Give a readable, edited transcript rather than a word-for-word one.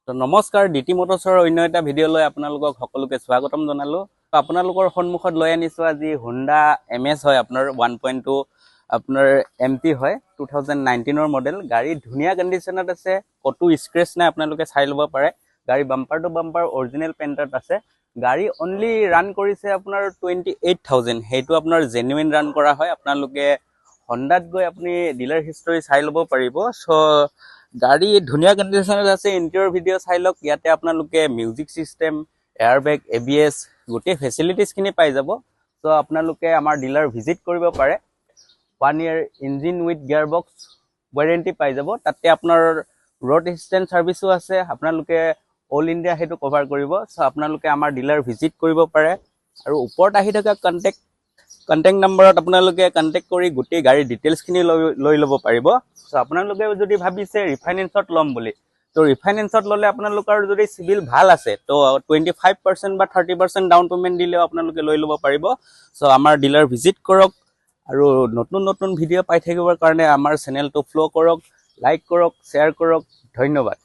তো নমস্কাৰ ডিটি মটৰ্ছৰ অন্য এটা ভিডিঅ'লৈ আপোনালোকক সকলোকে স্বাগতম জনালো। তো আপোনালোকৰ সন্মুখত লৈ আনিছো আজি Honda MS হয় আপোনাৰ 1.2 আপোনাৰ MT হয় 2019 মডেল। গাড়ী ধুনীয়া কণ্ডিশ্যনত আছে, কতো স্ক্ৰেচ নাই, আপোনালোকে চাই ল'ব পাৰে। গাড়ী বাম্পাৰ টু বাম্পাৰ অৰিজিনেল পেইণ্টত আছে। গাড়ী অনলি ৰান কৰিছে আপোনাৰ 28,000, সেইটো আপোনাৰ জেনুইন ৰান কৰা হয়। আপোনালোকে হন্ডাত গৈ আপুনি ডিলাৰ হিষ্টৰী চাই ল'ব পাৰিব। সো গাড়ী ধুনীয়া কণ্ডিশ্যনত আছে। ইণ্টেৰিয়ৰ ভিডিঅ' চাই লওক। ইয়াতে আপোনালোকে মিউজিক চিষ্টেম, এয়াৰবেগ, ABS গোটেই ফেচিলিটিজখিনি পাই যাব। সো আপোনালোকে আমাৰ ডিলাৰ ভিজিট কৰিব পাৰে। 1 year engine with gear box warranty পাই যাব। তাতে আপোনাৰ ৰোড এচিষ্টেণ্ট ছাৰ্ভিচো আছে, আপোনালোকে অল ইণ্ডিয়া সেইটো কভাৰ কৰিব। সো আপোনালোকে আমাৰ ডিলাৰ ভিজিট কৰিব পাৰে। আৰু ওপৰত আহি থকা কণ্টেক্ট নম্বৰত আপোনালোকে কণ্টেক্ট কৰি গোটেই গাড়ীৰ ডিটেইলছখিনি লৈ ল'ব পাৰিব। সো আপোনালোকে যদি ভাবিছে ৰিফাইনেন্সত ল'ম বুলি, তো ৰিফাইনেন্সত ল'লে আপোনালোকৰ যদি চিভিল ভাল আছে তো 25% বা 30% ডাউন পেমেণ্ট দিলেও আপোনালোকে লৈ ল'ব পাৰিব। সো আমাৰ ডিলাৰ ভিজিট কৰক আৰু নতুন নতুন ভিডিঅ' পাই থাকিবৰ কাৰণে আমাৰ চেনেলটো ফ'ল' কৰক, লাইক কৰক, শ্বেয়াৰ কৰক। ধন্যবাদ।